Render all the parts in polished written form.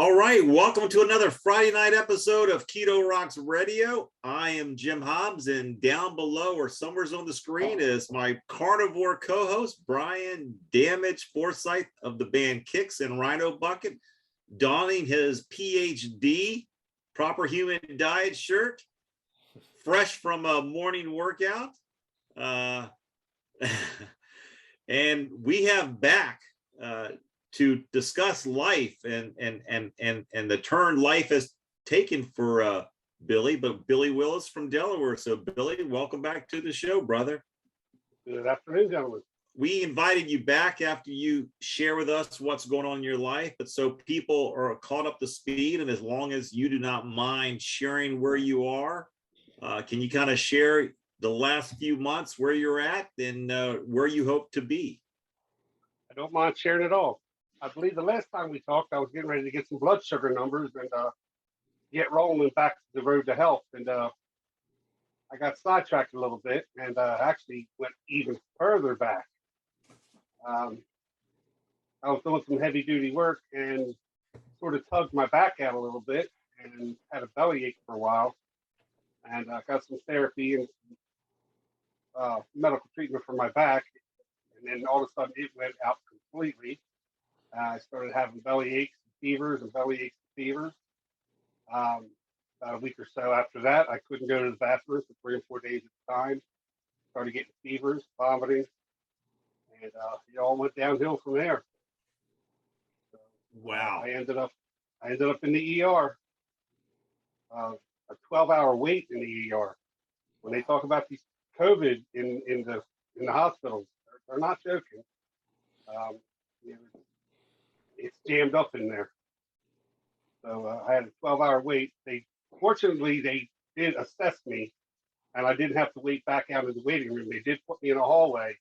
All right, welcome to another Friday night episode of Keto Rocks Radio. I am Jim Hobbs, and down below or somewhere's on the screen is my carnivore co-host, Brian Damage Forsythe of the band Kix and Rhino Bucket, donning his PhD, Proper Human Diet shirt, fresh from a morning workout. And we have back to discuss life and the turn life has taken for Billy Willis from Delaware. So Billy, welcome back to the show, brother. Good afternoon, gentlemen. We invited you back after you share with us what's going on in your life, but so people are caught up to speed, and as long as you do not mind sharing where you are, can you kind of share the last few months, where you're at and where you hope to be? I don't mind sharing it all. I believe the last time we talked, I was getting ready to get some blood sugar numbers and get rolling back to the road to health. And I got sidetracked a little bit and actually went even further back. I was doing some heavy duty work and sort of tugged my back out a little bit and had a bellyache for a while. And I got some therapy and medical treatment for my back. And then all of a sudden it went out completely. I started having belly aches and fevers and belly aches and fevers. About a week or so after that, I couldn't go to the bathroom for 3 or 4 days at a time. Started getting fevers, vomiting, and it all went downhill from there. So, wow! I ended up in the ER. A 12-hour wait in the ER. When they talk about these COVID in the hospitals, they're not joking. It's jammed up in there. So I had a 12-hour wait. Fortunately, they did assess me, and I didn't have to wait back out in the waiting room. They did put me in a hallway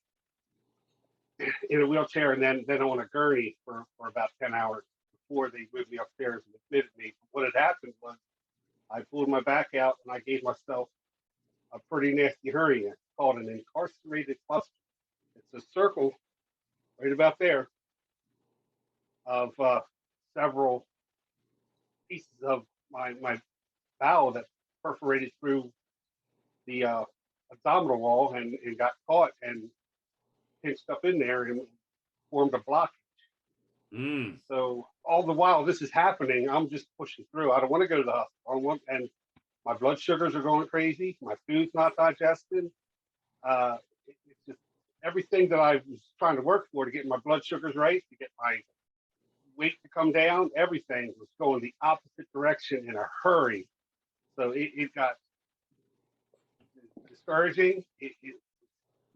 in a wheelchair and then on a gurney for about 10 hours before they moved me upstairs and admitted me. What had happened was I pulled my back out and I gave myself a pretty nasty hernia called an incarcerated cluster. It's a circle right about there of several pieces of my bowel that perforated through the abdominal wall and got caught and pinched up in there and formed a blockage. So all the while this is happening, I'm just pushing through. I don't want to go to the hospital. And my blood sugars are going crazy. My food's not digested. It's just everything that I was trying to work for to get my blood sugars right, to get my weight to come down, everything was going the opposite direction in a hurry. So it got discouraging. It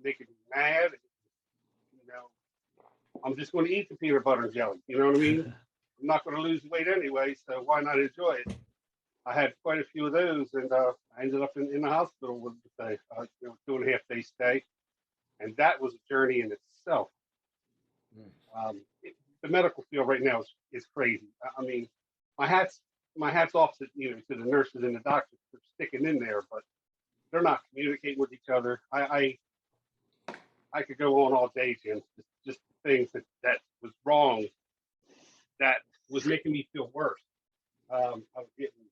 making me mad. You know, I'm just going to eat the peanut butter and jelly. You know what I mean? I'm not going to lose weight anyway, so why not enjoy it? I had quite a few of those, and I ended up in the hospital with a 2.5 day stay, and that was a journey in itself. The medical field right now is crazy. I mean, my hat's off to the nurses and the doctors for sticking in there, but they're not communicating with each other. I could go on all day, Jim. Just things that was wrong, that was making me feel worse. I was getting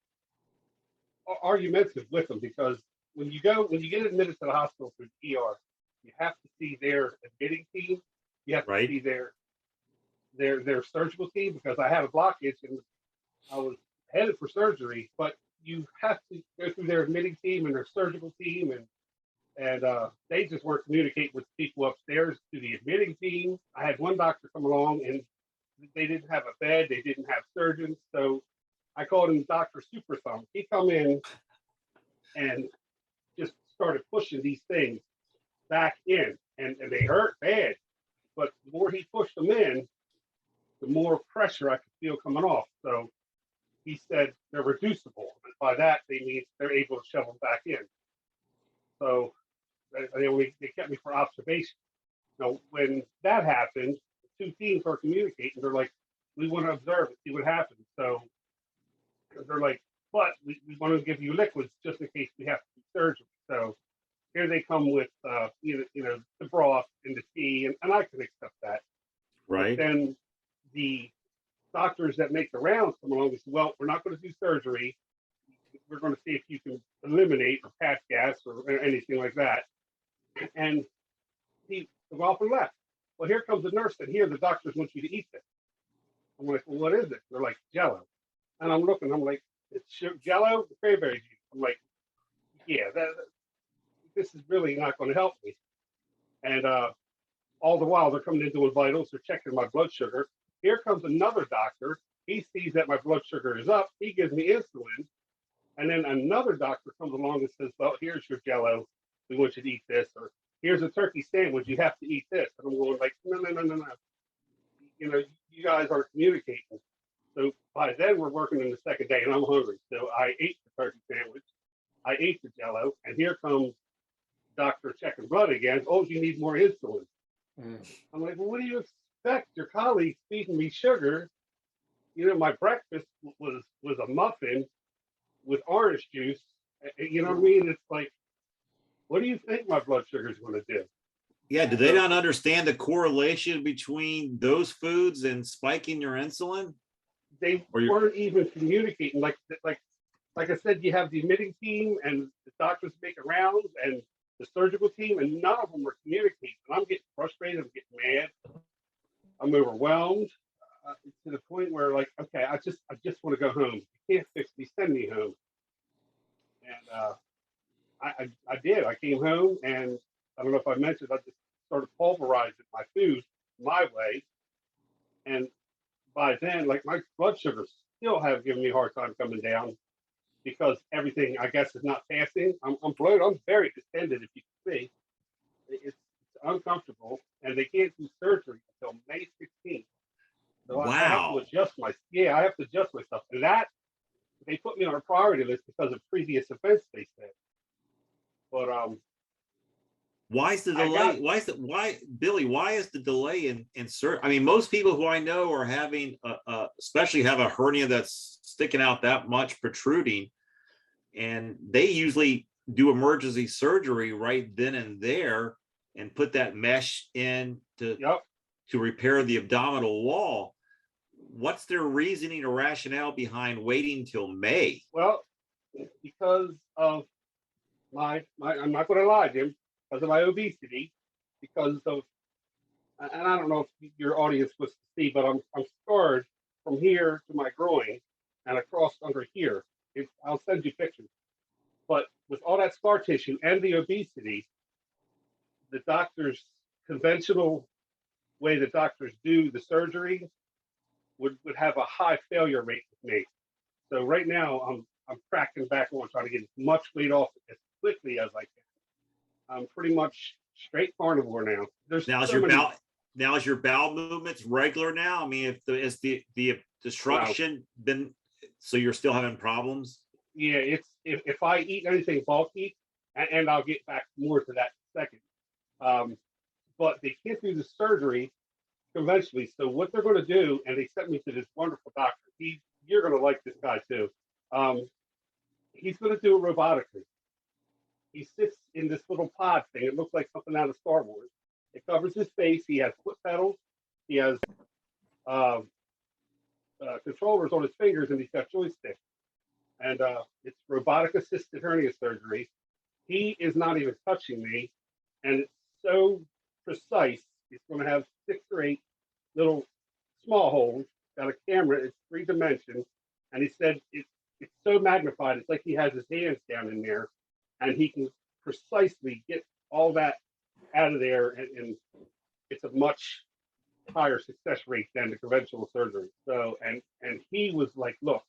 argumentative with them because when you get admitted to the hospital through the ER, you have to see their admitting team. You have to see their surgical team, because I had a blockage and I was headed for surgery, but you have to go through their admitting team and their surgical team, and they just weren't communicating with people upstairs to the admitting team. I had one doctor come along and they didn't have a bed, they didn't have surgeons, so I called him Dr. Super Thumb. He come in and just started pushing these things back in, and they hurt bad, but the more he pushed them in, the more pressure I could feel coming off. So he said they're reducible. And by that, they mean they're able to shove them back in. So they kept me for observation. So when that happened, the two teams are communicating. They're like, we want to observe and see what happens. So they're like, but we want to give you liquids just in case we have to do surgery. So here they come with the broth and the tea, and I can accept that. Right. But then the doctors that make the rounds come along and say, well, we're not going to do surgery. We're going to see if you can eliminate or pass gas or anything like that. And he took off and left. Well, here comes the nurse and here the doctors want you to eat this. I'm like, well, what is it? They're like, Jello. And I'm looking, I'm like, it's Jello, cranberry juice. I'm like, yeah, this is really not going to help me. And all the while they're coming in doing vitals, they're checking my blood sugar. Here comes another doctor. He sees that my blood sugar is up. He gives me insulin. And then another doctor comes along and says, well, here's your Jello. We want you to eat this. Or here's a turkey sandwich. You have to eat this. And I'm going like, no. You know, you guys aren't communicating. So by then we're working in the second day and I'm hungry. So I ate the turkey sandwich. I ate the Jello. And here comes doctor checking blood again. Oh, you need more insulin. I'm like, well, what do you expect? Your colleague's feeding me sugar. You know, my breakfast was a muffin with orange juice. You know what I mean? It's like, what do you think my blood sugar is going to do? Yeah, do they not understand the correlation between those foods and spiking your insulin? They weren't even communicating. Like I said, you have the admitting team and the doctors making rounds and the surgical team, and none of them were communicating. I'm getting frustrated. I'm getting mad. I'm overwhelmed to the point where, like, okay, I just want to go home. You can't fix me. Send me home. And I did. I came home, and I don't know if I mentioned, I just started pulverizing my food my way. And by then, like, my blood sugars still have given me a hard time coming down because everything, I guess, is not passing. I'm bloated. I'm very distended, if you can see. It's uncomfortable, and they can't do surgery until May 16th. So wow. I have to adjust I have to adjust myself. And that, they put me on a priority list because of previous events, they said. But why is the delay? Billy, why is the delay in surgery? I mean, most people who I know are having, especially have a hernia that's sticking out that much, protruding, and they usually do emergency surgery right then and there and put that mesh in to repair the abdominal wall. What's their reasoning or rationale behind waiting till May? Well, because of my I'm not going to lie, Jim, because of my obesity, because of, and I don't know if your audience was to see, but I'm scarred from here to my groin and across under here. I'll send you pictures. But with all that scar tissue and the obesity, the doctors, conventional way the doctors do the surgery would have a high failure rate with me. So right now I'm cracking back on trying to get as much weight off as quickly as I can. I'm pretty much straight carnivore now. Now is your bowel movements regular now? I mean, is the destruction been, so you're still having problems? Yeah, it's if I eat anything bulky, and I'll get back more to that in a second. But they can't do the surgery conventionally. So what they're going to do, and they sent me to this wonderful doctor. You're going to like this guy too. He's going to do it robotically. He sits in this little pod thing. It looks like something out of Star Wars. It covers his face. He has foot pedals. He has controllers on his fingers, and he's got joysticks. And it's robotic assisted hernia surgery. He is not even touching me, and it's so precise. He's going to have 6 or 8 little small holes. Got a camera. It's 3 dimensions, and he said it's so magnified. It's like he has his hands down in there, and he can precisely get all that out of there, and it's a much higher success rate than the conventional surgery. So, and he was like, look,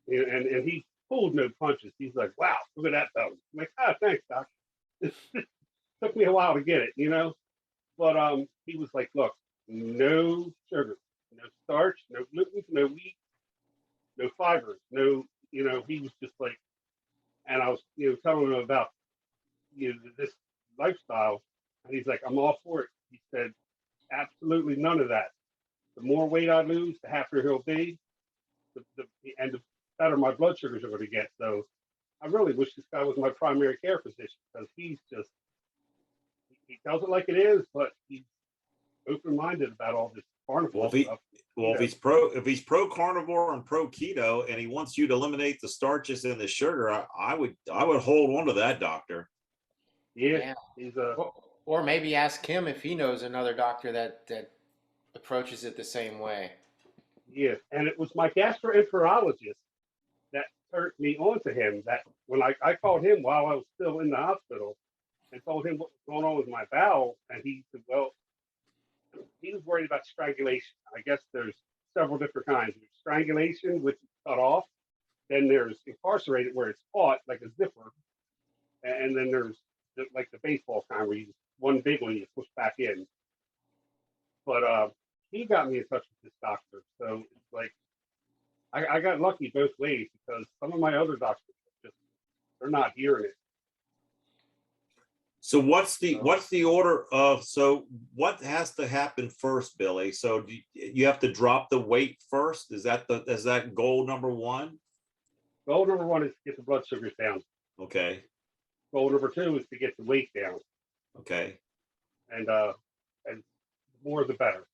and he pulled no punches. He's like, wow, look at that though. I'm like, thanks, doc. It took me a while to get it, you know? But he was like, look, no sugar, no starch, no gluten, no wheat, no fibers, no, you know, he was just like, and I was, you know, telling him about, you know, this lifestyle, and he's like, I'm all for it. He said, absolutely none of that. The more weight I lose, the happier he'll be, and the better my blood sugars are going to get. So I really wish this guy was my primary care physician, because he's just, he tells it like it is, but he's open-minded about all this carnivore stuff. Well, if he's pro carnivore and pro keto, and he wants you to eliminate the starches and the sugar, I would hold on to that doctor. Yeah. He's a. Or maybe ask him if he knows another doctor that approaches it the same way. Yeah, and it was my gastroenterologist that turned me on to him. That when I called him while I was still in the hospital and told him what was going on with my bowel, and he said, well, he was worried about strangulation. I guess there's several different kinds. There's strangulation, which is cut off. Then there's incarcerated, where it's caught like a zipper. And then there's like the baseball kind, where you just, one big one you push back in. But he got me in touch with this doctor. So it's like, I got lucky both ways, because some of my other doctors they're not hearing it. So what's the order of, so what has to happen first, Billy? So you have to drop the weight first? Is that goal number one? Goal number one is to get the blood sugars down. Okay. Goal number two is to get the weight down. Okay. And more the better.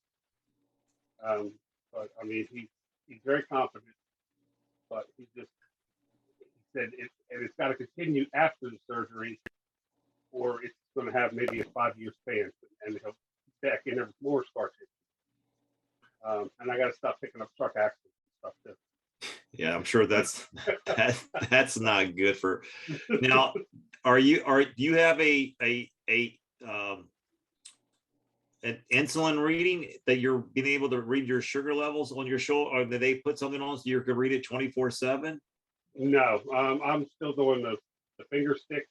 But I mean, he's very confident, but he said it's got to continue after the surgery, or it's going to have maybe a 5-year span, and he'll be back in there with more scar tissue. And I got to stop picking up truck accidents and stuff too. Yeah, I'm sure that's not good for. Now, do you have an insulin reading that you're being able to read your sugar levels on your shoulder, or did they put something on so you can read it 24/7? No, I'm still doing the finger sticks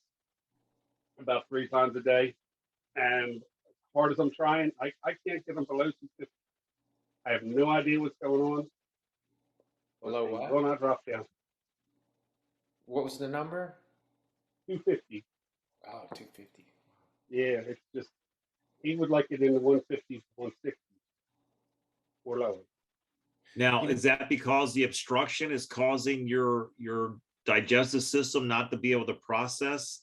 about 3 times a day, and as hard as I'm trying, I can't get them below 250. I have no idea what's going on. Below what? Will not drop down. What was the number? 250. Oh, 250. Yeah, it's just, he would like it in the 150s, 160s or lower. Now, is that because the obstruction is causing your digestive system not to be able to process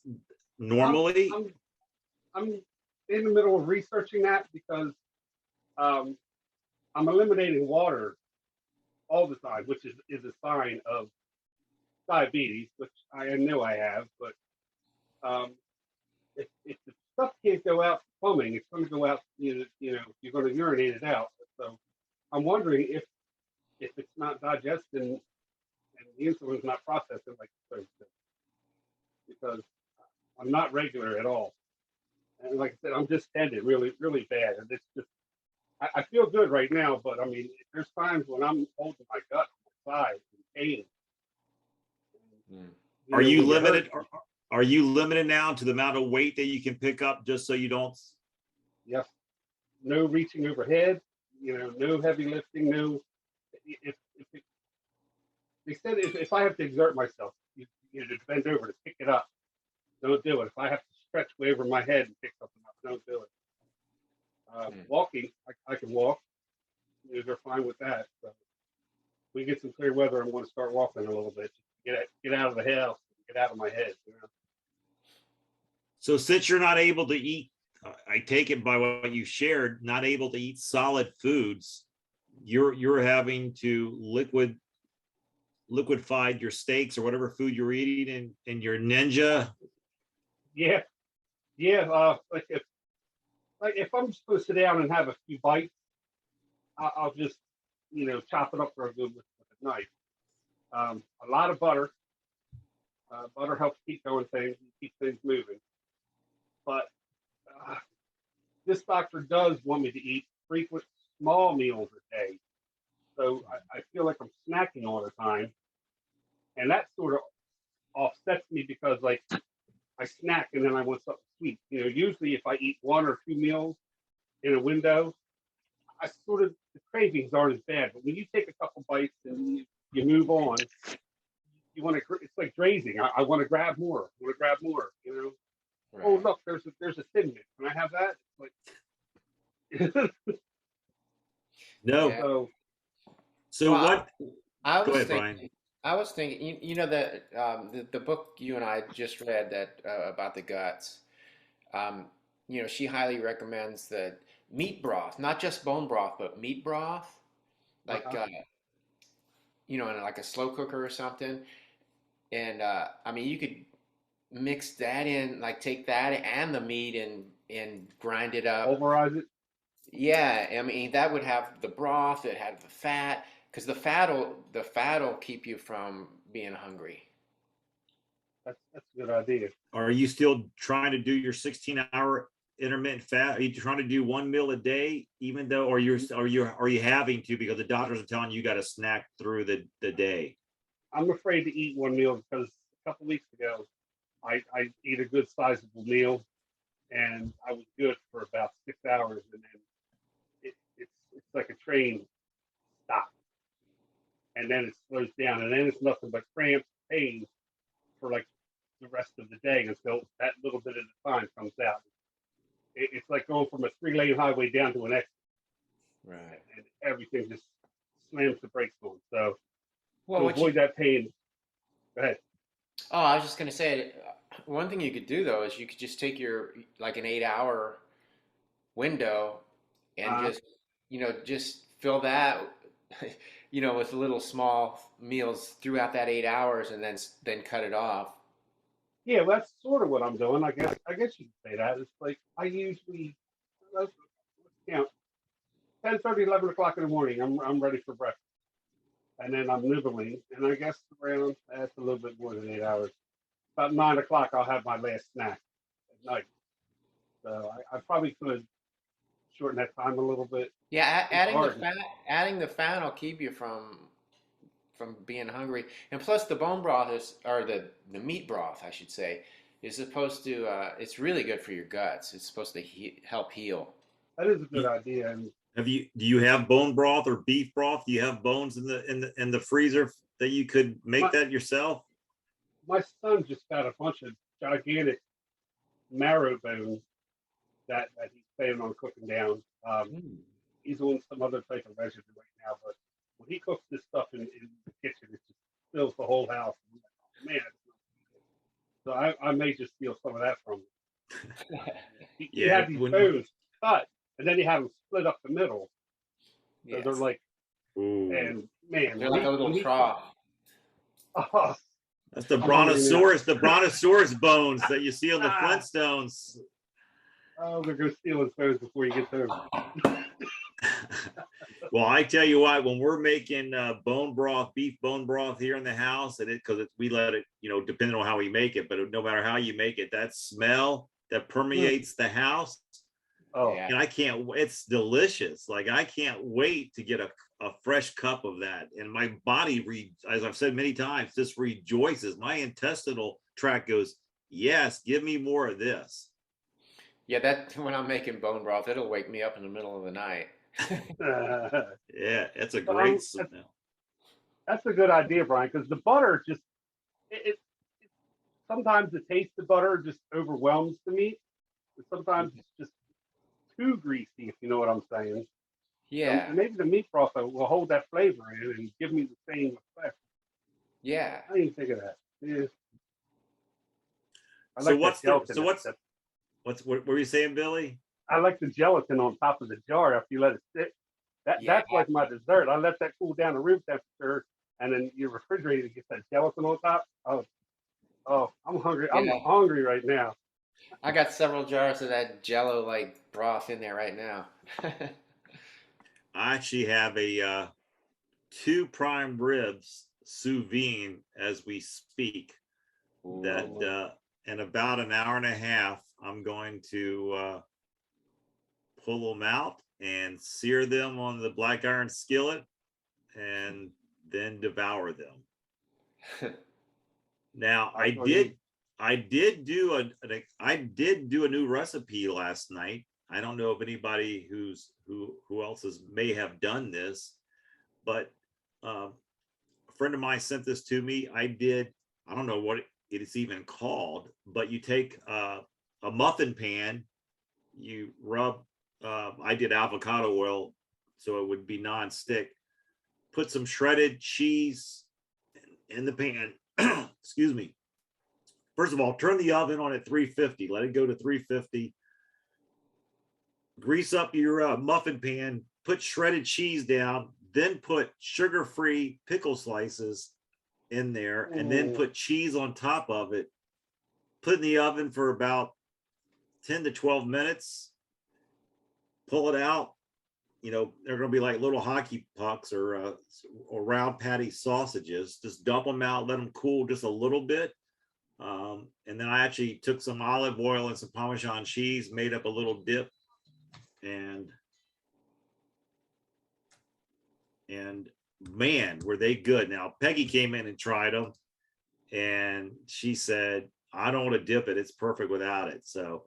normally? I'm in the middle of researching that, because I'm eliminating water all the time, which is a sign of diabetes, which I know I have. But if the stuff can't go out plumbing, it's going to go out. You're going to urinate it out. So I'm wondering if it's not digesting and the insulin's not processing like it's supposed to, because I'm not regular at all. And like I said, I'm distended really, really bad. And it's just, I feel good right now, but I mean, there's times when I'm holding my gut on my side in pain. Are you limited? Are you limited now to the amount of weight that you can pick up, just so you don't? Yes. No reaching overhead. No heavy lifting. No. They said if I have to exert myself, to bend over to pick it up, don't do it. If I have to stretch way over my head and pick something up, don't do it. Walking, I can walk. They're fine with that. So if we get some clear weather, I'm going to start walking a little bit. Get out of the house, get out of my head. So since you're not able to eat, I take it by what you shared, not able to eat solid foods, you're having to liquefy your steaks or whatever food you're eating in your Ninja. Yeah. Like if I'm just going to sit down and have a few bites, I'll just chop it up real good with a knife. A lot of butter. Butter helps keep things moving. But this doctor does want me to eat frequent small meals a day. So I feel like I'm snacking all the time. And that sort of offsets me, because like I snack and then I want something sweet. Usually if I eat 1 or 2 meals in a window, the cravings aren't as bad. But when you take a couple bites and you move on, it's like grazing. I want to grab more. Right. Oh, look, there's a Thin Mint. Can I have that? It's like no. So well, what? Go ahead, Brian. I was thinking, the book you and I just read that about the guts. She highly recommends that meat broth, not just bone broth, but meat broth, like in like a slow cooker or something. And I mean, you could mix that in, like take that and the meat and grind it up. Pulverize it. Yeah, I mean that would have the broth, it had the fat, because the fat'll keep you from being hungry. That's a good idea. Are you still trying to do your 16-hour intermittent fast? Are you trying to do one meal a day, even though, or are you having to because the doctors are telling you got to snack through the day? I'm afraid to eat one meal because a couple weeks ago, I ate a good sizable meal, and I was good for about 6 hours, and then it's like a train stop, and then it slows down, and then it's nothing but cramps, pain for like the rest of the day until that little bit at a time comes out. It's like going from a 3-lane highway down to an exit, Right. and everything just slams the brakes on. So Well, to what you avoid that pain, go ahead. Oh, I was just gonna say, one thing you could do though is you could just take your like an 8 hour window and Uh, just fill that, with little small meals throughout that 8 hours, and then cut it off. Yeah, well, that's sort of what I'm doing. I guess you could say that. It's like I usually let's count 10:30, 11 o'clock in the morning. I'm ready for breakfast, and then I'm nibbling, and I guess around that's a little bit more than 8 hours. About 9 o'clock, I'll have my last snack at night. So I probably could shorten that time a little bit. Yeah, It's hard. adding the fat will keep you from being hungry. And plus, the bone broth or the meat broth, I should say, is supposed to. It's really good for your guts. It's supposed to help heal. That is a good idea. And Do you have bone broth or beef broth? Do you have bones in the freezer that you could make my, that yourself? my son just got a bunch of gigantic marrow bones that he's planning on cooking down. He's on some other type of regimen right now, but when he cooks this stuff in the kitchen, it just fills the whole house. I'm like, oh, man. So I may just steal some of that from him. He had these bones cut, and then he had them split up the middle. So Yes. they're like, Ooh. and man, They're like a little trough. Oh, That's the brontosaurus bones that you see on the Flintstones. oh, we're gonna steal his bones before he gets home. Well, I tell you what, when we're making bone broth, beef bone broth here in the house, and we let it, depending on how we make it, but no matter how you make it, that smell that permeates the house. Oh, And it's delicious. Like I can't wait to get a fresh cup of that. And my body, as I've said many times, just rejoices. My intestinal tract goes, yes, give me more of this. Yeah, that when I'm making bone broth, it'll wake me up in the middle of the night. Yeah, it's a great smell. That's a good idea, Brian, because the butter just it sometimes the taste of butter just overwhelms the meat. Sometimes it's just too greasy, if you know what I'm saying. Yeah. So maybe the meat broth will hold that flavor in and give me the same effect. Yeah. I didn't think of that. Yeah. What were you saying, Billy? I like the gelatin on top of the jar after you let it sit. That's like my dessert. I let that cool down to room temperature, and then your refrigerator gets that gelatin on top. Oh, I'm hungry. Yeah. I'm hungry right now. I got several jars of that Jello like broth in there right now. I actually have a 2 prime ribs sous vide as we speak. Ooh. That in about an hour and a half, I'm going to pull them out and sear them on the black iron skillet and then devour them. Now I did do a new recipe last night. I don't know if anybody who else may have done this, but a friend of mine sent this to me. I don't know what it is even called, but you take a muffin pan, you rub, I did avocado oil, so it would be non-stick. Put some shredded cheese in the pan. Excuse me. First of all, turn the oven on at 350. Let it go to 350. Grease up your muffin pan. Put shredded cheese down. then put sugar-free pickle slices in there, and then put cheese on top of it, put in the oven for about 10 to 12 minutes, pull it out. You know, they're going to be like little hockey pucks or round patty sausages. Just dump them out, let them cool just a little bit. And then I actually took some olive oil and some Parmesan cheese, made up a little dip, and man, were they good. Now, Peggy came in and tried them, and she said, I don't want to dip it. It's perfect without it. So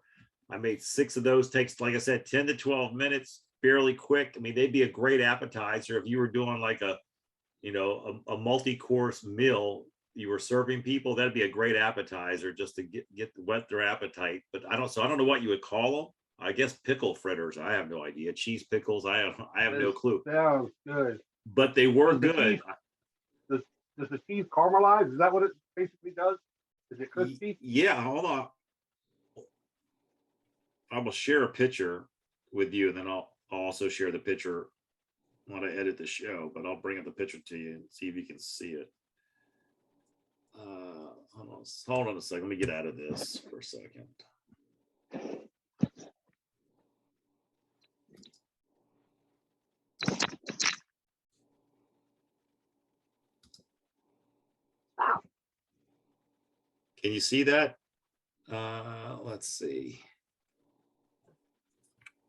I made 6 of those. Takes, like I said, 10 to 12 minutes, fairly quick. I mean, they'd be a great appetizer if you were doing like a multi-course meal. You were serving people, that'd be a great appetizer just to get whet their appetite. But I don't know what you would call them. I guess pickle fritters. I have no idea. Cheese pickles. I have no clue. Sounds good. But they were good. Does the cheese caramelize? Is that what it basically does? Is it crispy? Yeah, hold on. I will share a picture with you, and then I'll also share the picture when I edit the show, but I'll bring up the picture to you and see if you can see it. Hold on a second. Let me get out of this for a second. Can you see that? Let's see.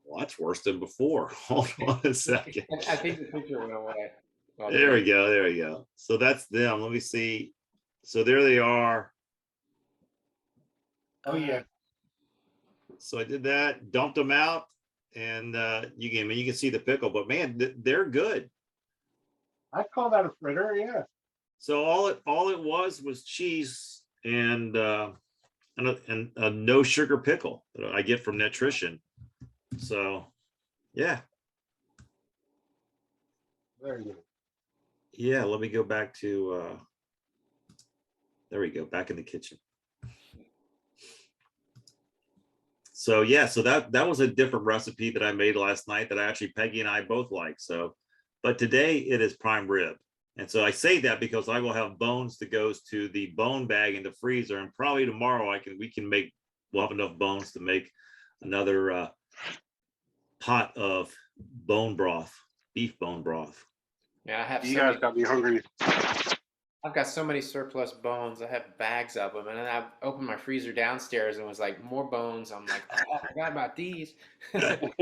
Well, that's worse than before. Hold on a second. I think the picture went away. There we go. There we go. So that's them. Let me see. So there they are. Oh yeah. So I did that, dumped them out, and you can see the pickle. But man, they're good. I call that a fritter. Yeah. So all it was cheese and a no sugar pickle that I get from Nutrition. So yeah. Very nice. Yeah, let me go back to there we go, back in the kitchen. So yeah, so that was a different recipe that I made last night that actually Peggy and I both like. So, but today it is prime rib. And so I say that because I will have bones that goes to the bone bag in the freezer, and probably tomorrow we'll have enough bones to make another pot of bone broth, beef bone broth. Yeah, I have. You guys got me hungry. I've got so many surplus bones. I have bags of them, and then I opened my freezer downstairs and was like, more bones. I'm like, oh, I forgot about these. I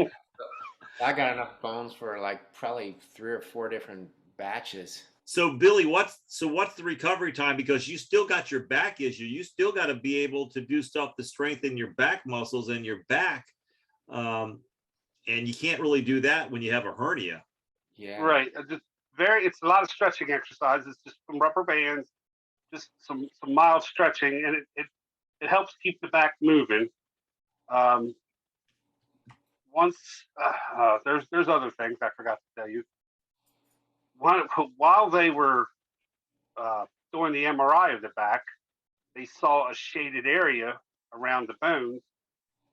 got enough bones for like probably 3 or 4 different batches. So Billy, what's the recovery time? Because you still got your back issue. You still got to be able to do stuff to strengthen your back muscles and your back. And you can't really do that when you have a hernia. Yeah. Right. It's a lot of stretching exercises, just some rubber bands, just some mild stretching, and it helps keep the back moving. There's other things I forgot to tell you. While they were doing the MRI of the back, they saw a shaded area around the bones,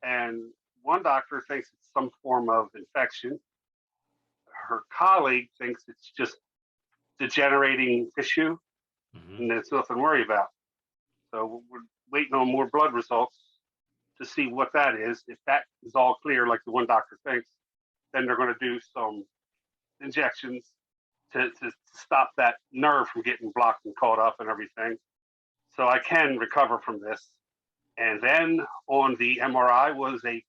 and one doctor thinks it's some form of infection. Her colleague thinks it's just degenerating tissue, and there's nothing to worry about. So we're waiting on more blood results to see what that is. If that is all clear, like the one doctor thinks, then they're going to do some injections to stop that nerve from getting blocked and caught up and everything. So I can recover from this. And then on the MRI was a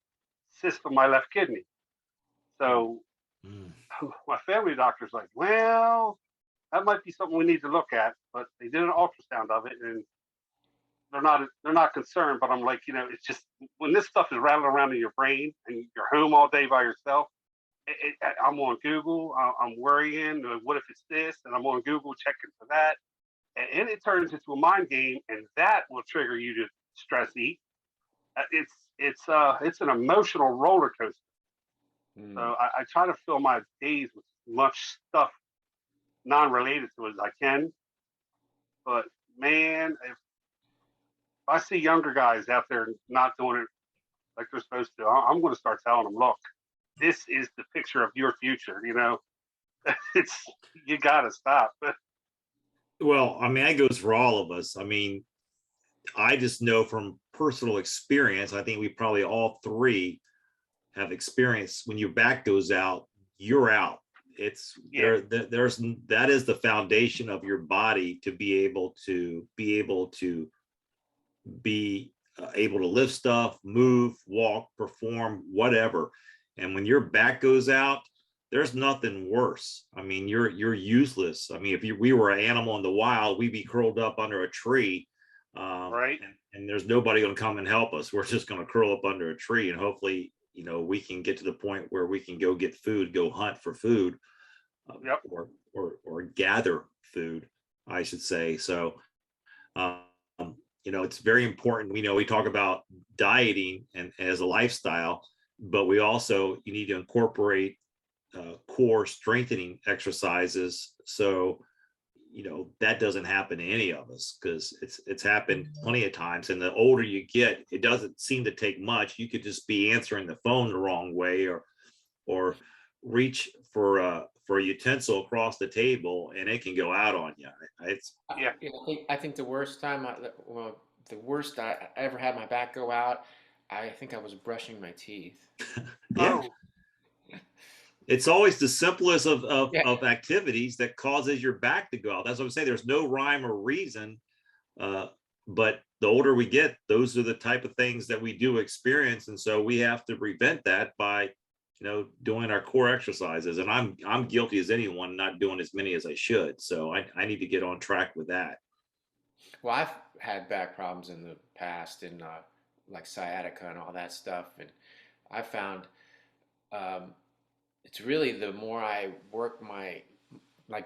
cyst on my left kidney. So my family doctor's like, well, that might be something we need to look at. But they did an ultrasound of it, and they're not concerned. But I'm like, it's just when this stuff is rattling around in your brain and you're home all day by yourself. I'm on Google. I'm worrying. What if it's this? And I'm on Google checking for that, and it turns into a mind game, and that will trigger you to stress eat. It's an emotional roller coaster. So I try to fill my days with as much stuff non-related to it as I can. But man, if I see younger guys out there not doing it like they're supposed to, I'm going to start telling them, look, this is the picture of your future. it's you gotta stop. Well, I mean, that goes for all of us. I mean, I just know from personal experience, I think we probably all three have experienced when your back goes out, you're out. It's there's that is the foundation of your body to be able to able to lift stuff, move, walk, perform, whatever. And when your back goes out, there's nothing worse. I mean, you're useless. I mean, if we were an animal in the wild, we'd be curled up under a tree, Right. and there's nobody going to come and help us. We're just going to curl up under a tree, and hopefully, we can get to the point where we can go get food, go hunt for food, Yep. or gather food, I should say. So, it's very important. We talk about dieting and as a lifestyle, but we also, you need to incorporate core strengthening exercises. So, that doesn't happen to any of us, because it's happened plenty of times. And the older you get, it doesn't seem to take much. You could just be answering the phone the wrong way, or reach for a utensil across the table, and it can go out on you. Yeah. I think the worst time, the worst I ever had my back go out, I think I was brushing my teeth. Yeah. Oh. It's always the simplest of Yeah. activities that causes your back to go out. That's what I'm saying. There's no rhyme or reason. But the older we get, those are the type of things that we do experience. And so we have to prevent that by, doing our core exercises. And I'm guilty as anyone, not doing as many as I should. So I need to get on track with that. Well, I've had back problems in the past, and like sciatica and all that stuff. And I found it's really the more I work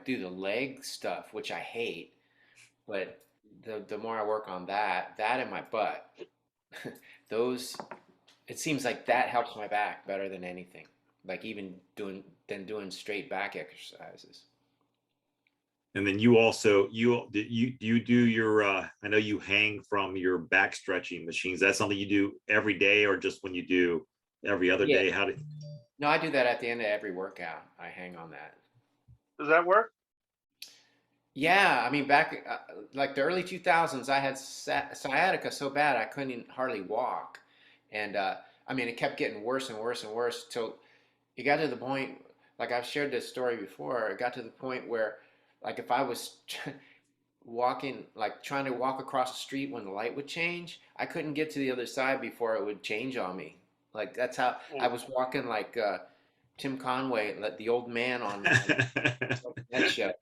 do the leg stuff, which I hate, but the more I work on that and my butt, those, it seems like that helps my back better than anything. Like even doing straight back exercises. And then you also, you do your, I know you hang from your back stretching machines. That's something you do every day, or just when you do every other Yeah. day? How do No, I do that at the end of every workout. I hang on that. Does that work? Yeah, I mean, back like the early 2000s, I had sciatica so bad I couldn't hardly walk, and I mean, it kept getting worse and worse and worse till it got to the point. Like I've shared this story before. It got to the point where, like, if I was walking, like trying to walk across the street when the light would change, I couldn't get to the other side before it would change on me. Like that's how I was walking, like Tim Conway, like the old man on that show.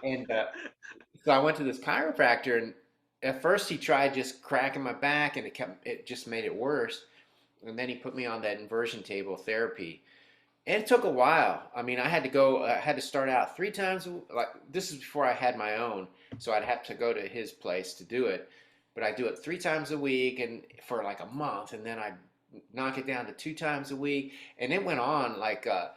And so I went to this chiropractor, and at first he tried just cracking my back, and it just made it worse. And then he put me on that inversion table therapy, and it took a while. I mean, I had to start out 3 times. Like this is before I had my own, so I'd have to go to his place to do it. But I do it 3 times a week, and for like a month, and then I knock it down to 2 times a week, and it went on like a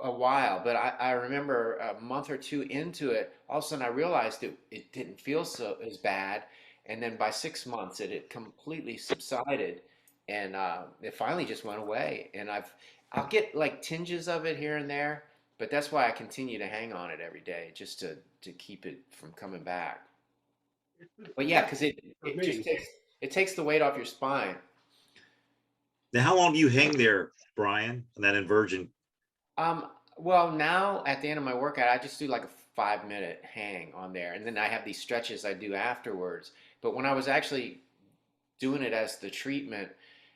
while. But I remember a month or two into it, all of a sudden I realized it didn't feel so as bad, and then by 6 months it had completely subsided, and it finally just went away. And I'll get like tinges of it here and there, but that's why I continue to hang on it every day, just to keep it from coming back. But yeah, because it just takes the weight off your spine. Now, how long do you hang there, Brian, on that inversion? Well, now at the end of my workout, I just do like a 5-minute hang on there, and then I have these stretches I do afterwards. But when I was actually doing it as the treatment,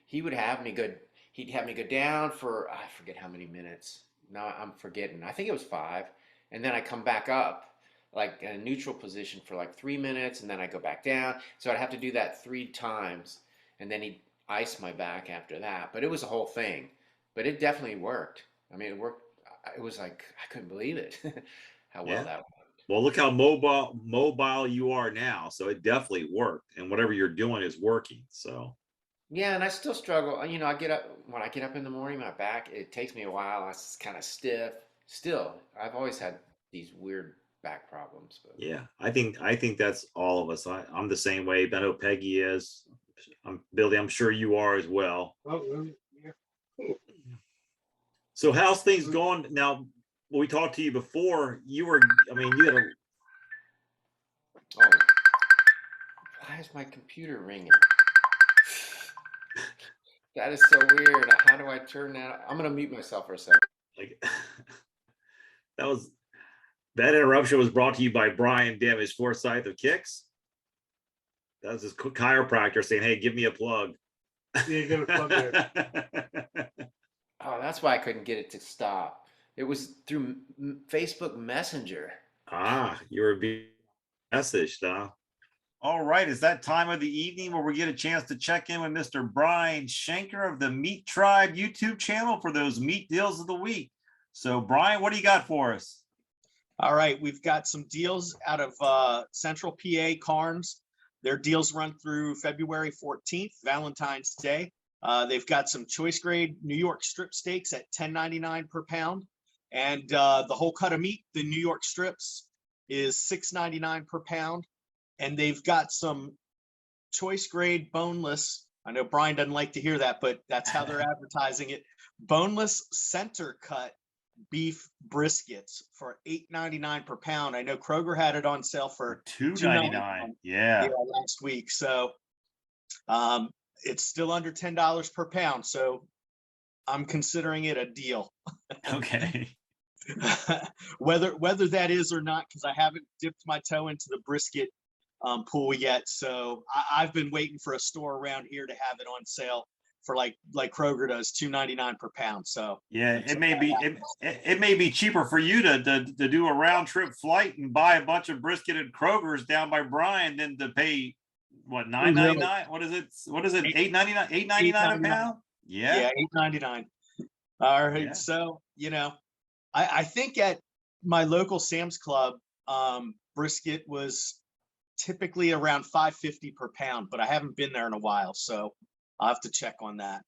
he would have me go. He'd have me go down for I forget how many minutes. Now I'm forgetting. I think it was 5, and then I come back up like in a neutral position for like 3 minutes, and then I go back down. So I'd have to do that 3 times, and then he'd ice my back after that. But it was a whole thing. But it definitely worked. I mean, it worked. It was like I couldn't believe it, how well that worked. Well, look how mobile you are now. So it definitely worked, and whatever you're doing is working. So Yeah, and I still struggle. You know, when I get up in the morning, my back, it takes me a while. It's kind of stiff. Still, I've always had these weird back problems. But yeah, I think that's all of us. I'm the same way. I know Peggy is. Billy, I'm sure you are as well. Oh, yeah. So how's things going now? When we talked to you before, you had a. Oh, why is my computer ringing? That is so weird. How do I turn that? I'm gonna mute myself for a second. Like that interruption was brought to you by Brian Damage Forsythe of Kix. That was his chiropractor saying, "Hey, give me a plug." Yeah, you got a plug there. Oh, that's why I couldn't get it to stop. It was through Facebook Messenger. You were being messaged, huh? All right, it's that time of the evening where we get a chance to check in with Mr. Brian Shanker of the Meat Tribe YouTube channel for those meat deals of the week. So, Brian, what do you got for us? All right, we've got some deals out of Central PA Carnes. Their deals run through February 14th, Valentine's Day. They've got some choice grade New York strip steaks at $10.99 per pound. And the whole cut of meat, the New York strips, is $6.99 per pound. And they've got some choice grade boneless. I know Brian doesn't like to hear that, but that's how they're advertising it. Boneless center cut beef briskets for $8.99 per pound. I know Kroger had it on sale for $2.99. Yeah, last week. So it's still under $10 per pound. So I'm considering it a deal. Okay. Whether that is or not, because I haven't dipped my toe into the brisket pool yet. So I've been waiting for a store around here to have it on sale for like Kroger does, $2.99 per pound. So yeah, it may be cheaper for you to do a round trip flight and buy a bunch of brisket at Kroger's down by Brian than to pay what, $9.99? What is it? $8.99? $8.99 a pound? Yeah, $8.99. All right. Yeah. So I think at my local Sam's Club, brisket was typically around $5.50 per pound, but I haven't been there in a while, so I'll have to check on that.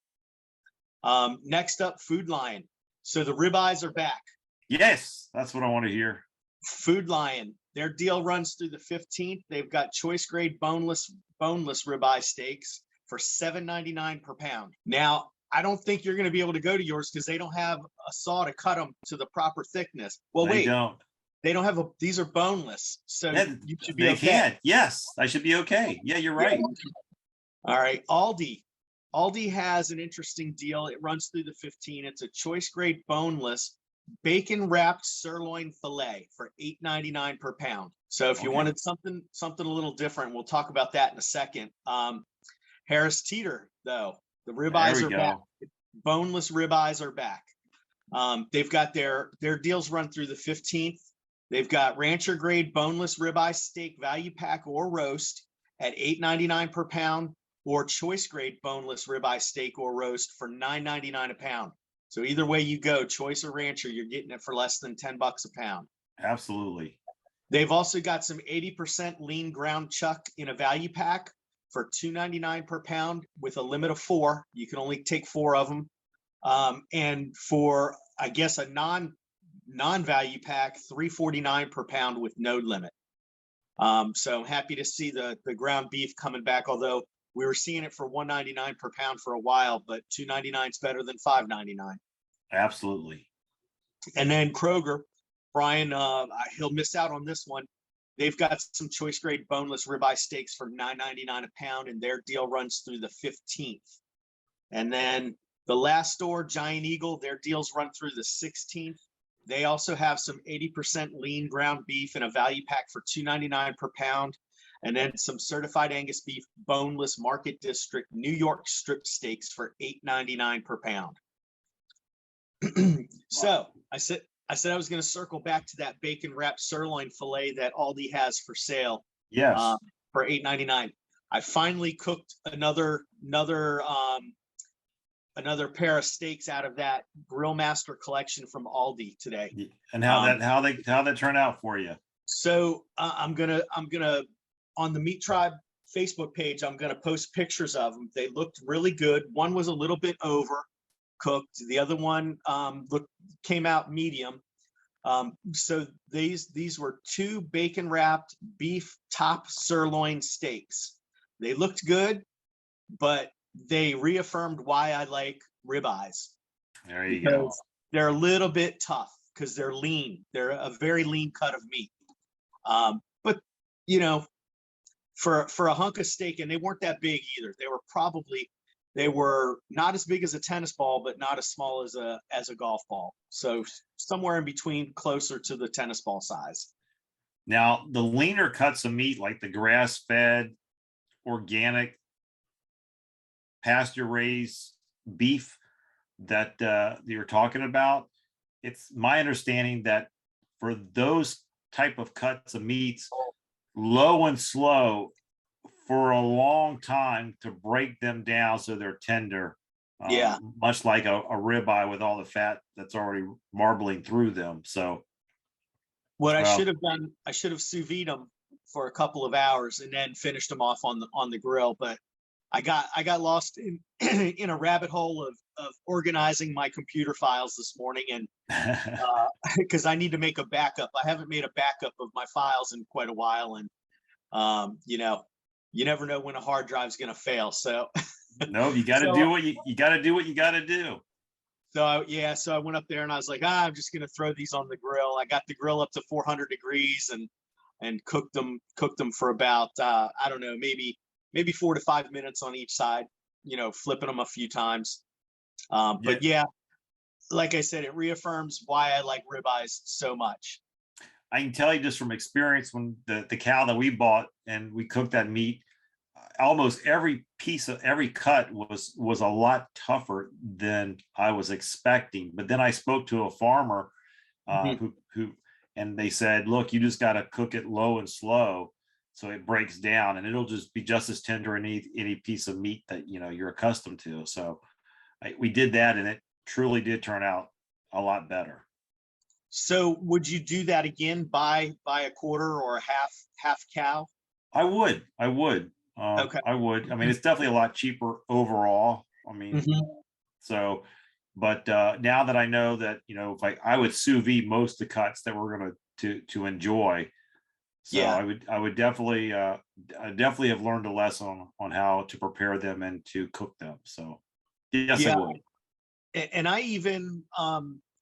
Next up, Food Lion. So the ribeyes are back. Yes, that's what I want to hear. Food Lion, their deal runs through the 15th. They've got choice grade boneless ribeye steaks for $7.99 per pound. Now, I don't think you're going to be able to go to yours because they don't have a saw to cut them to the proper thickness. Well, They don't. They don't have these are boneless, so Yeah, you should be they okay. can't. Yes, I should be okay. Yeah, you're right. All right, Aldi. Aldi has an interesting deal. It runs through the 15th. It's a choice grade boneless bacon wrapped sirloin fillet for $8.99 per pound. So if you wanted something a little different, we'll talk about that in a second. Harris Teeter, though, the ribeyes are back. Boneless ribeyes are back. They've got their deals run through the 15th. They've got rancher grade boneless ribeye steak value pack or roast at $8.99 per pound, or choice grade boneless ribeye steak or roast for $9.99 a pound. So either way you go, choice or rancher, you're getting it for less than $10 a pound. Absolutely. They've also got some 80% lean ground chuck in a value pack for $2.99 per pound with a limit of 4. You can only take 4 of them. And for, I guess, a non-value pack, $3.49 per pound with no limit. So I'm happy to see the ground beef coming back, although we were seeing it for $1.99 per pound for a while, but $2.99 is better than $5.99. Absolutely. And then Kroger, Brian, he'll miss out on this one. They've got some choice grade boneless ribeye steaks for $9.99 a pound, and their deal runs through the 15th. And then the last store, Giant Eagle, their deals run through the 16th. They also have some 80% lean ground beef in a value pack for $2.99 per pound, and then some certified Angus beef boneless Market District New York strip steaks for $8.99 per pound. So I said I was going to circle back to that bacon wrapped sirloin fillet that Aldi has for sale. Yes. For $8.99. I finally cooked another pair of steaks out of that Grill Master collection from Aldi today. And how that turn out for you? So I'm gonna on the Meat Tribe Facebook page, I'm gonna post pictures of them. They looked really good. One was a little bit overcooked. The other one came out medium. So these were 2 bacon wrapped beef top sirloin steaks. They looked good, but they reaffirmed why I like ribeyes. There you go. they're a little bit tough because they're lean. They're a very lean cut of meat. But you know, for a hunk of steak, and they weren't that big either. They were not as big as a tennis ball, but not as small as a golf ball. So somewhere in between, closer to the tennis ball size. Now, the leaner cuts of meat, like the grass-fed, organic, pasture-raised beef that you're talking about, it's my understanding that for those type of cuts of meats, low and slow for a long time to break them down so they're tender. Yeah. Much like a ribeye with all the fat that's already marbling through them. So what I should have done, I should have sous vide them for a couple of hours and then finished them off on the grill. But I got lost in in a rabbit hole of organizing my computer files this morning, and because I need to make a backup. I haven't made a backup of my files in quite a while, and you know, you never know when a hard drive's going to fail. So no, you got to do what you got to do what you got to do. So yeah, so I went up there and I was like, I'm just going to throw these on the grill. I got the grill up to 400 degrees and cooked them for about I don't know, maybe 4 to 5 minutes on each side, you know, flipping them a few times. But yeah, like I said, it reaffirms why I like ribeyes so much. I can tell you just from experience, when the cow that we bought and we cooked that meat, almost every piece of every cut was a lot tougher than I was expecting. But then I spoke to a farmer who and they said, look, you just got to cook it low and slow so it breaks down, and it'll just be just as tender as any piece of meat that you're accustomed to. So we did that, and it truly did turn out a lot better. So would you do that again? Buy a quarter or a half cow? I would. Okay. I would. I mean, it's definitely a lot cheaper overall. I mean, so, but now that I know that, if I would sous vide most of the cuts that we're going to enjoy. So yeah. I would definitely, I definitely have learned a lesson on how to prepare them and to cook them. So yes, yeah. I would. And I even,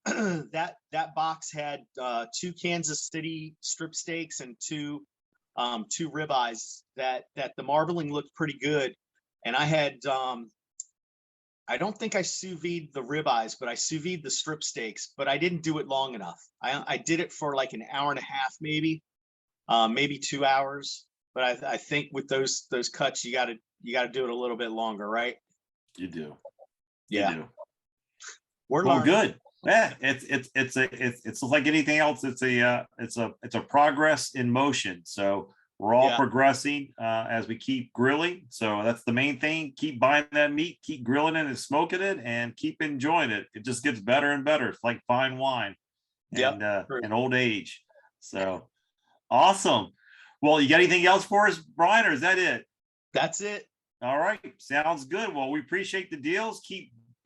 that box had 2 Kansas City strip steaks and 2 ribeyes that the marbling looked pretty good. And I had, I don't think I sous vide the ribeyes, but I sous vide the strip steaks, but I didn't do it long enough. I did it for like an hour and a half, maybe 2 hours. But I think with those cuts, you got to do it a little bit longer, right? You do. Yeah. You do. We're well, learning. Good. Yeah, it's like anything else. It's a progress in motion. So we're all progressing as we keep grilling. So that's the main thing. Keep buying that meat, keep grilling it and smoking it, and keep enjoying it. It just gets better and better. It's like fine wine and old age. So awesome. Well, you got anything else for us, Brian, or is that it? That's it. All right. Sounds good. Well, we appreciate the deals.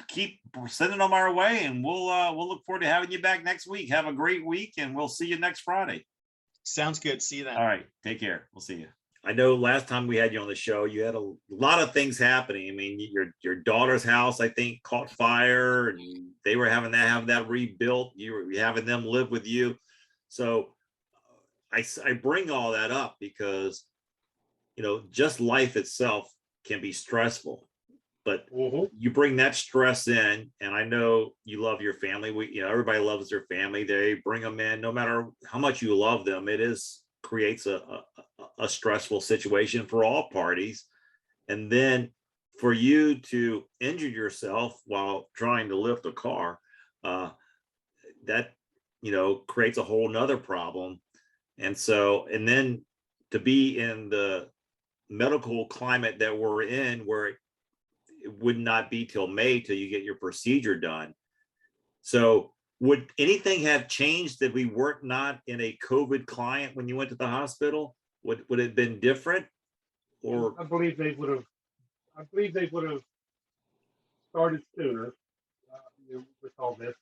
Keep sending them our way, and we'll look forward to having you back next week. Have a great week, and we'll see you next Friday. Sounds good. See you then. All right. Take care. We'll see you. I know last time we had you on the show, you had a lot of things happening. I mean, your daughter's house, I think, caught fire, and they were having to have that rebuilt. You were having them live with you. So I bring all that up because, just life itself can be stressful. But you bring that stress in, and I know you love your family. Everybody loves their family. They bring them in, no matter how much you love them. It creates a stressful situation for all parties. And then for you to injure yourself while trying to lift a car, that creates a whole nother problem. And then to be in the medical climate that we're in, where it would not be till May till you get your procedure done. So would anything have changed that we weren't not in a COVID client when you went to the hospital? Would it have been different? Or I believe they would have started sooner with all this.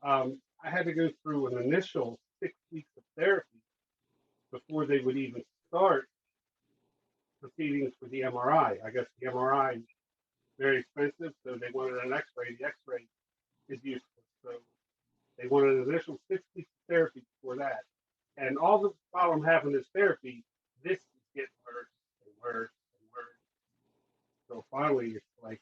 I had to go through an initial 6 weeks of therapy before they would even start proceedings for the MRI. I guess the MRI very expensive, so they wanted an X-ray. The X-ray is useless. So They wanted an initial 6 weeks of therapy before that. And all the while I'm having this therapy, this is getting worse and worse and worse. So finally, it's like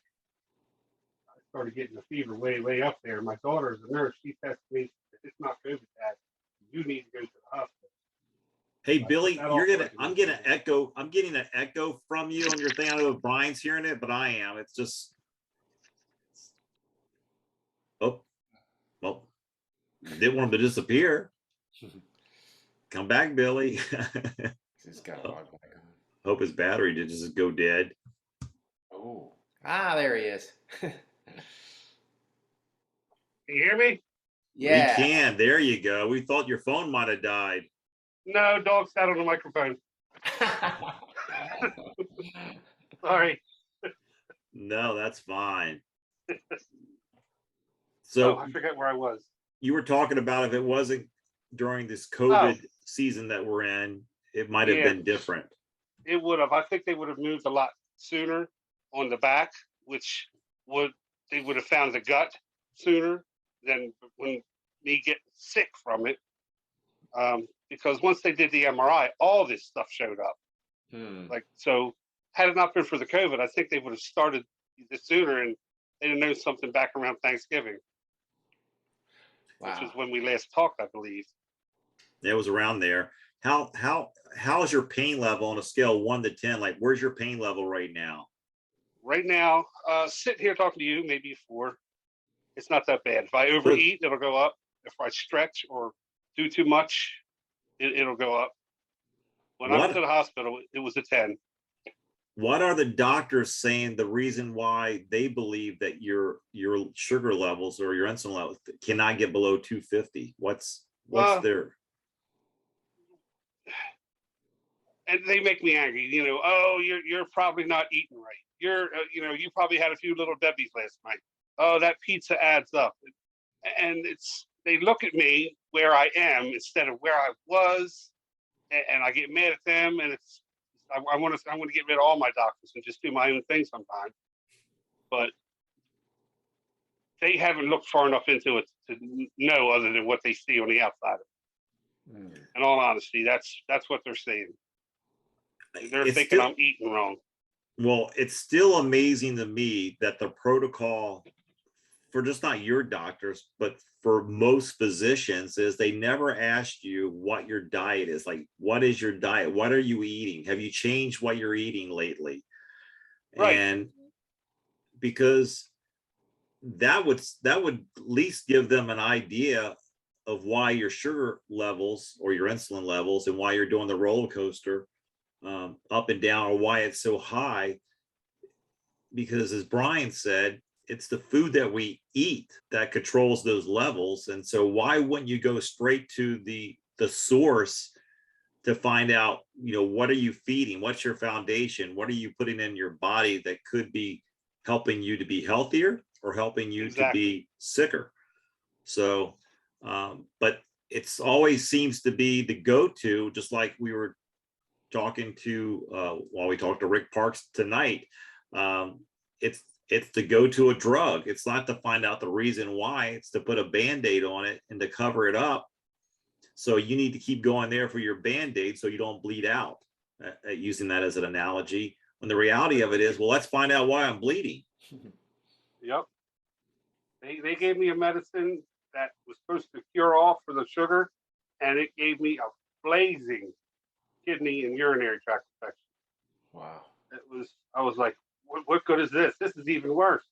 I started getting the fever way, way up there. My daughter is a nurse. She texted me, it's not COVID, Dad. You need to go to the hospital. Hey I Billy, put that off like I'm getting an echo. I'm getting an echo from you on your thing. I don't know if Brian's hearing it, but I am. It's just oh, well, didn't want him to disappear. Come back, Billy. He's got a log back on. Hope his battery did just go dead. Oh, there he is. Can you hear me? Yeah. We can. There you go. We thought your phone might have died. No, dog sat on the microphone. Sorry. No, that's fine. So I forget where I was. you were talking about if it wasn't during this COVID season that we're in, it might have been different. It would have. I think they would have moved a lot sooner on the back, which they would have found the gut sooner than when me getting sick from it. Because once they did the MRI, all this stuff showed up. Like, so had it not been for the COVID, I think they would have started this sooner, and they'd have known something back around Thanksgiving. Wow. Which is when we last talked, I believe. It was around there. How's your pain level on a scale of 1 to 10? Like, where's your pain level right now? Right now, sitting here talking to you, maybe 4. It's not that bad. If I overeat, it'll go up. If I stretch or do too much, it'll go up. When I went to the hospital, it was a 10. What are the doctors saying the reason why they believe that your sugar levels or your insulin levels cannot get below 250? What's their... And they make me angry, you're probably not eating right. You probably had a few little Debbies last night. Oh, that pizza adds up. And they look at me where I am instead of where I was, and I get mad at them. And I want to get rid of all my doctors and just do my own thing sometimes. But they haven't looked far enough into it to know other than what they see on the outside of it. In all honesty, that's what they're saying. They're thinking I'm eating wrong. Well, it's still amazing to me that the protocol for just not your doctors, but for most physicians is they never asked you what your diet is. Like, what is your diet? What are you eating? Have you changed what you're eating lately? Right. And because that would at least give them an idea of why your sugar levels or your insulin levels and why you're doing the roller coaster up and down, or why it's so high. Because as Brian said, it's the food that we eat that controls those levels. And so why wouldn't you go straight to the source to find out, what are you feeding? What's your foundation? What are you putting in your body that could be helping you to be healthier or helping you to be sicker? So, but it's always seems to be the go-to, just like we were talking to, while we talked to Rick Parks tonight, it's to go to a drug. It's not to find out the reason why. It's to put a Band-Aid on it and to cover it up. So you need to keep going there for your Band-Aid so you don't bleed out, using that as an analogy. When the reality of it is, well, let's find out why I'm bleeding. Yep. They gave me a medicine that was supposed to cure all for the sugar, and it gave me a blazing kidney and urinary tract infection. Wow. I was like, what good is this? This is even worse.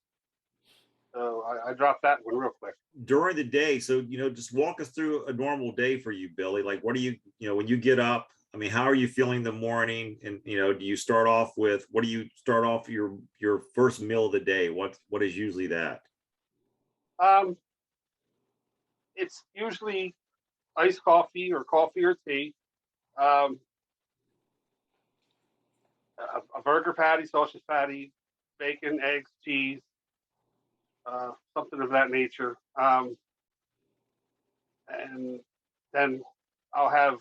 So I dropped that one real quick. During the day, so, just walk us through a normal day for you, Billy. Like, what do you, when you get up, I mean, how are you feeling in the morning? And, do you start off with, what do you start off your first meal of the day? What is usually that? It's usually iced coffee or tea. A burger patty, sausage patty, bacon, eggs, cheese, something of that nature. And then I'll have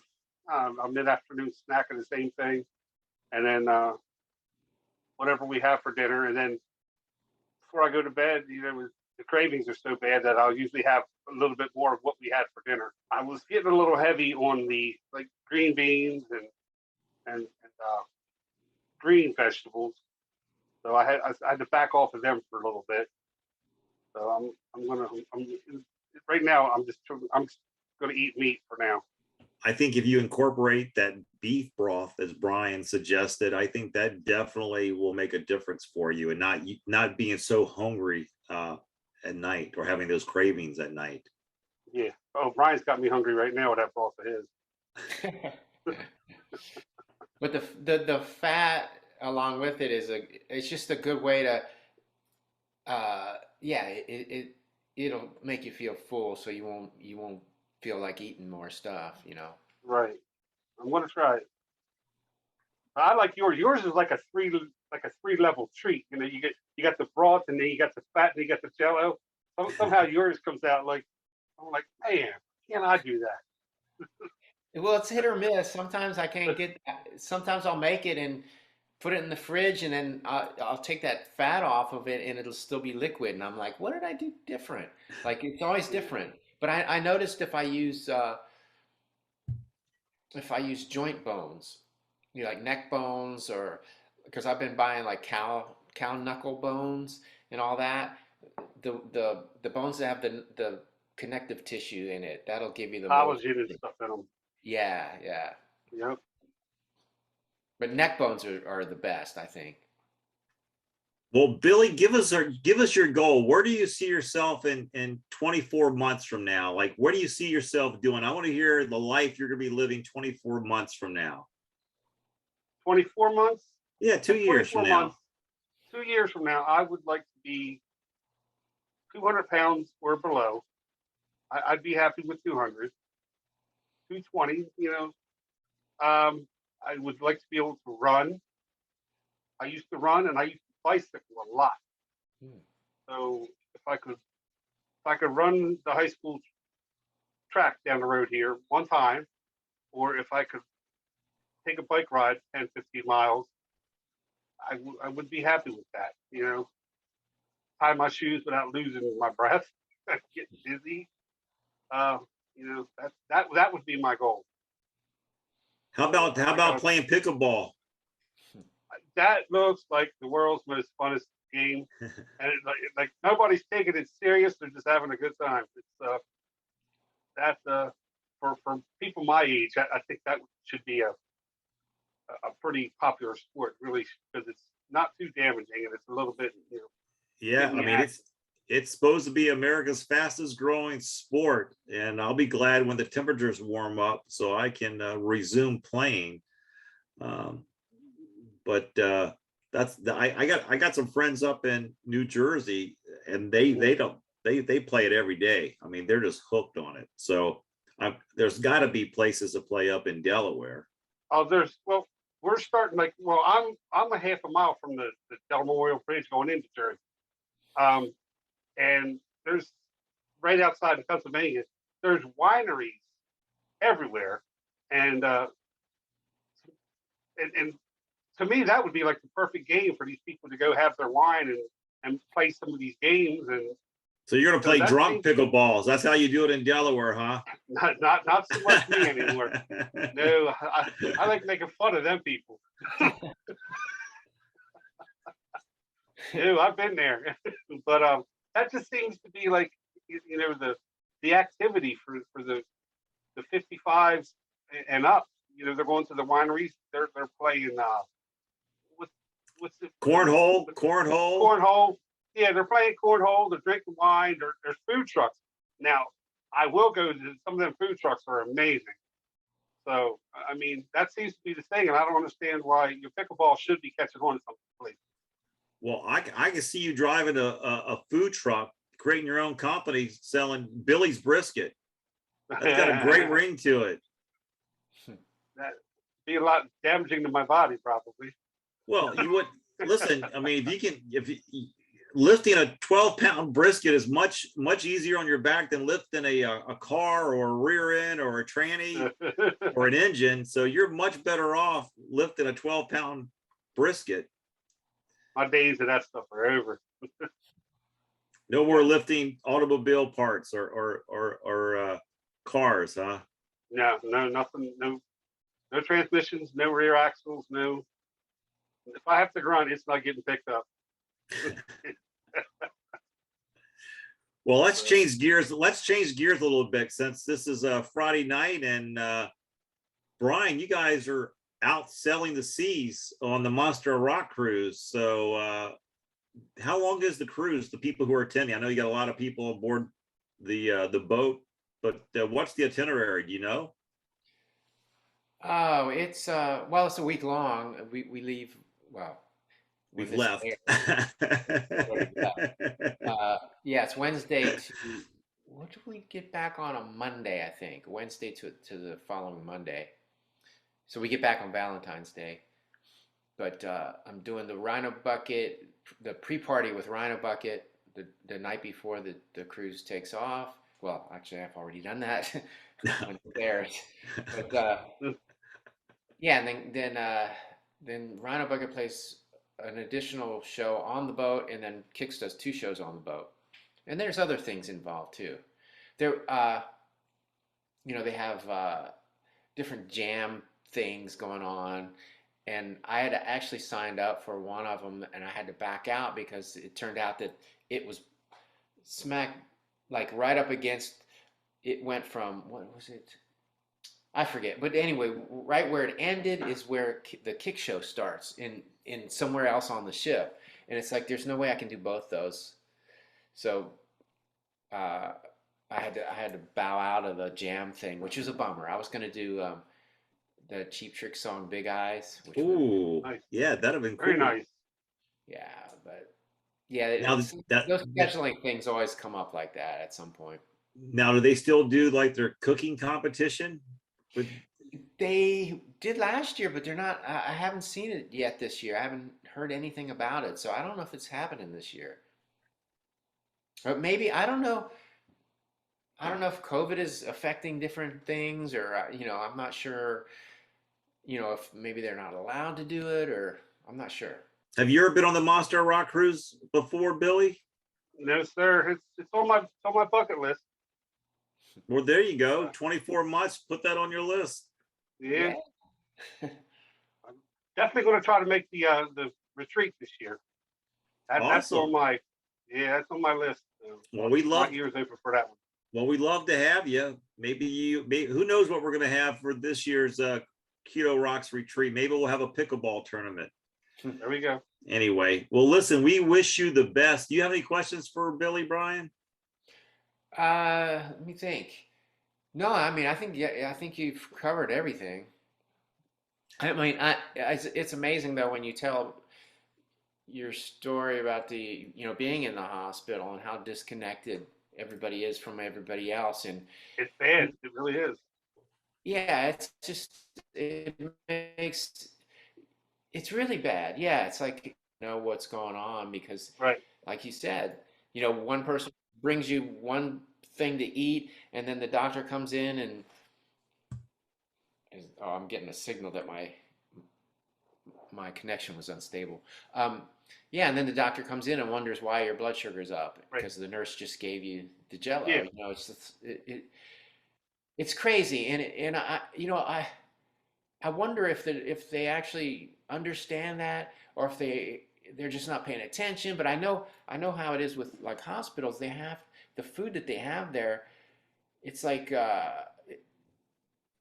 a mid-afternoon snack of the same thing. And then whatever we have for dinner. And then before I go to bed, the cravings are so bad that I'll usually have a little bit more of what we had for dinner. I was getting a little heavy on the like green beans and green vegetables, so I had to back off of them for a little bit. So I'm right now I'm just gonna eat meat for now. I think if you incorporate that beef broth, as Brian suggested, I think that definitely will make a difference for you, and not being so hungry at night or having those cravings at night. Yeah. Oh, Brian's got me hungry right now with that broth of his. But the fat along with it it's just a good way to it'll make you feel full, so you won't feel like eating more stuff, you know. Right. I'm gonna try it. I like yours. Yours is like a three level treat. You know, you got the broth, and then you got the fat, and you got the jello. Somehow yours comes out like, I'm like, man, can't I do that? Well, it's hit or miss. Sometimes I can't get that. Sometimes I'll make it and put it in the fridge, and then I'll take that fat off of it, and it'll still be liquid. And I'm like, what did I do different? Like, it's always different. But I noticed if I use joint bones, you know, like neck bones, or because I've been buying like cow knuckle bones and all that, the bones that have the connective tissue in it, that'll give you the collagen and stuff in them. Yeah. Yep. But neck bones are the best, I think. Well, Billy, give us your goal. Where do you see yourself in 24 months from now? Like, what do you see yourself doing? I want to hear the life you're going to be living 24 months from now. 24 months? Yeah, 2 years from now. 2 years from now, I would like to be 200 pounds or below. I'd be happy with 200, 220, you know. I would like to be able to run. I used to run, and I used to bicycle a lot. So if I could run the high school track down the road here one time, or if I could take a bike ride 10, 15 miles, I would be happy with that, you know. Tie my shoes without losing my breath, getting dizzy. You know, that would be my goal. How about playing pickleball? That looks like the world's most funnest game, and like nobody's taking it serious. They're just having a good time. It's for people my age, I think that should be a pretty popular sport, really, because it's not too damaging, and it's a little bit, you know. Yeah, I mean, it's supposed to be America's fastest growing sport, and I'll be glad when the temperatures warm up so I can resume playing. But I got some friends up in New Jersey, and they play it every day. I mean, they're just hooked on it. So there's got to be places to play up in Delaware. Oh, we're starting I'm a half a mile from the Del Memorial Bridge going into Jersey. And there's right outside of Pennsylvania, there's wineries everywhere. And to me, that would be like the perfect game for these people to go have their wine and play some of these games. And so you're going to play drunk pickleballs. That's how you do it in Delaware, huh? Not so much me anymore. No, I like making fun of them people. No, I've been there. But that just seems to be like, you know, the activity for the 55s and up. You know, they're going to the wineries. They're playing what's it? Cornhole. Yeah, they're playing cornhole. They're drinking wine. There's food trucks. Now, I will go to some of them food trucks are amazing. So, I mean, that seems to be the thing, and I don't understand why your pickleball should be catching on to some place. Well, I can see you driving a food truck, creating your own company, selling Billy's brisket. That's got a great ring to it. That'd be a lot damaging to my body, probably. Well, you would listen. I mean, if lifting a 12-pound brisket is much easier on your back than lifting a car or a rear end or a tranny or an engine. So you're much better off lifting a 12-pound brisket. My days of that stuff are over. No more lifting automobile parts or cars, huh? No, nothing, no transmissions, no rear axles, no. If I have to grunt, it's not getting picked up. Well, let's change gears. Let's change gears a little bit since this is a Friday night, and Brian, you guys are out selling the seas on the Monster of Rock cruise. So how long is the cruise? The people who are attending, I know you got a lot of people aboard the boat, but what's the itinerary? Do you know? Oh, it's well, it's a week long. We leave. Well, We've left. Yeah, it's Wednesday to. What do we get back on a Monday? I think Wednesday to the following Monday. So we get back on Valentine's Day. But I'm doing the Rhino Bucket, the pre-party with Rhino Bucket the night before the cruise takes off. Well, actually, I've already done that when it's there. But yeah, and then Rhino Bucket plays an additional show on the boat, and then Kix does 2 shows on the boat. And there's other things involved too. There, they have different jam things going on, and I had actually signed up for one of them, and I had to back out because it turned out that it was smack like right up against. It went from, what was it? I forget, but anyway, right where it ended is where the Kix show starts in somewhere else on the ship, and it's like there's no way I can do both those. So I had to bow out of the jam thing, which was a bummer. I was going to do the Cheap Trick song "Big Eyes." Which Ooh, nice. Yeah, that'd have been cool. Very nice. Yeah, but yeah, Now those scheduling things always come up like that at some point. Now, do they still do like their cooking competition? They did last year, but they're not. I haven't seen it yet this year. I haven't heard anything about it, so I don't know if it's happening this year. Or maybe I don't know. I don't know if COVID is affecting different things, or I'm not sure. If maybe they're not allowed to do it, or I'm not sure. Have you ever been on the Monster Rock cruise before, Billy? No, sir. It's on my bucket list. Well, there you go. 24 months. Put that on your list. Yeah. I'm definitely going to try to make the retreat this year. That's Awesome. that's on my list. Well, we love ears open for that one. Well, we'd love to have you. Maybe who knows what we're going to have for this year's Keto Rocks retreat. Maybe we'll have a pickleball tournament. There we go. Anyway, well, listen, we wish you the best. Do you have any questions for Billy, Brian? Let me think. No, I mean, I think you've covered everything. I mean, it's amazing though when you tell your story about the being in the hospital and how disconnected everybody is from everybody else, and it's bad. It really is. Yeah, it's really bad. Yeah, it's like what's going on because, right, like you said, one person brings you one thing to eat, and then the doctor comes in and I'm getting a signal that my connection was unstable. Yeah, and then the doctor comes in and wonders why your blood sugar's up because the nurse just gave you the Jello. Yeah. It's crazy, and I wonder if they actually understand that, or if they're just not paying attention. But I know how it is with like hospitals. They have the food that they have there. It's like,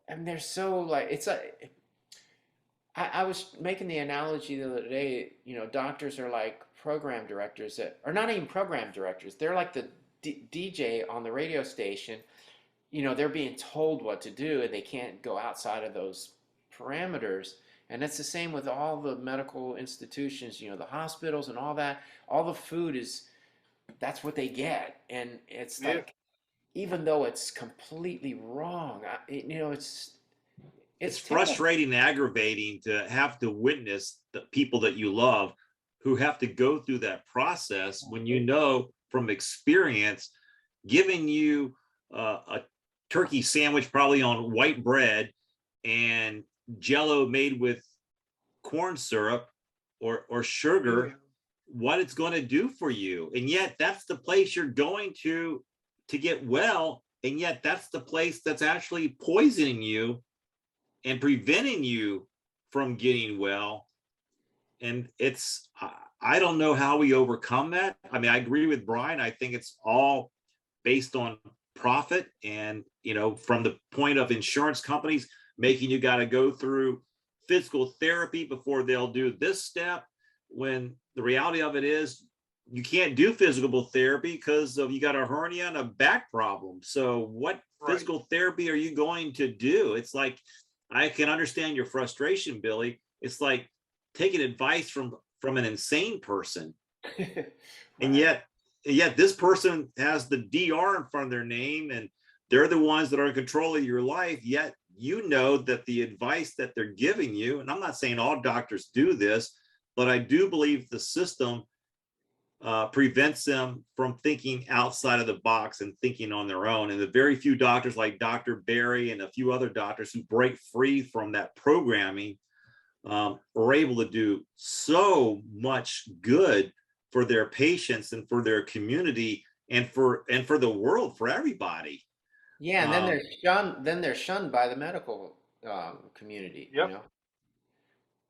and they're so like it's like. I was making the analogy the other day. Doctors are like program directors that are not even program directors. They're like the DJ on the radio station. They're being told what to do, and they can't go outside of those parameters. And it's the same with all the medical institutions, the hospitals and all that. All the food that's what they get. And it's like, even though it's completely wrong, it's frustrating and aggravating to have to witness the people that you love who have to go through that process when from experience, giving you a turkey sandwich probably on white bread and Jello made with corn syrup or sugar what it's going to do for you. And yet that's the place you're going to get well. And yet that's the place that's actually poisoning you and preventing you from getting well. And it's, I don't know how we overcome that. I mean, I agree with Brian. I think it's all based on profit. And, you know, from the point of insurance companies making you got to go through physical therapy before they'll do this step, when the reality of it is you can't do physical therapy because of you got a hernia and a back problem. So what physical therapy are you going to do? It's like, I can understand your frustration, Billy. It's like taking advice from an insane person. And yet this person has the DR in front of their name, and they're the ones that are in control of your life. Yet you know that the advice that they're giving you, and I'm not saying all doctors do this, but I do believe the system prevents them from thinking outside of the box and thinking on their own. And the very few doctors like Dr. Barry and a few other doctors who break free from that programming are able to do so much good for their patients and for their community and for the world, for everybody. Yeah, and then they're shunned by the medical community. Yep. You know?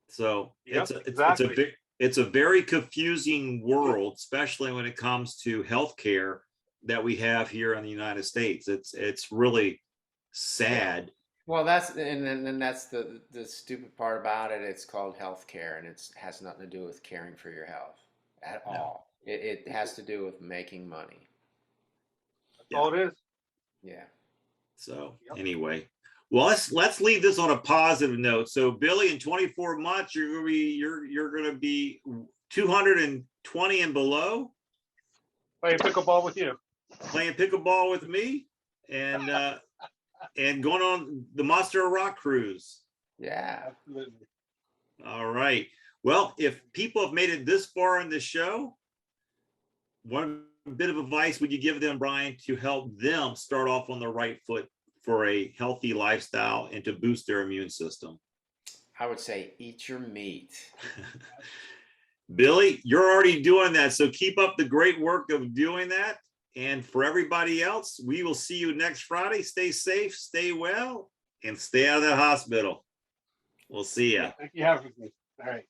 So exactly. it's a very confusing world, especially when it comes to healthcare that we have here in the United States. It's really sad. Well, that's the stupid part about it. It's called healthcare, and it has nothing to do with caring for your health at all. It has to do with making money. That's all it is. Yeah. So anyway, well, let's leave this on a positive note. So Billy, in 24 months, you're gonna be 220 and below. Playing pickleball with you. Playing pickleball with me, and and going on the Monster of Rock cruise. Yeah. Absolutely. All right. Well, if people have made it this far in the show, one bit of advice would you give them, Brian, to help them start off on the right foot for a healthy lifestyle and to boost their immune system? I would say eat your meat. Billy, you're already doing that. So keep up the great work of doing that. And for everybody else, we will see you next Friday. Stay safe, stay well, and stay out of that hospital. We'll see ya. Thank you for having me. All right.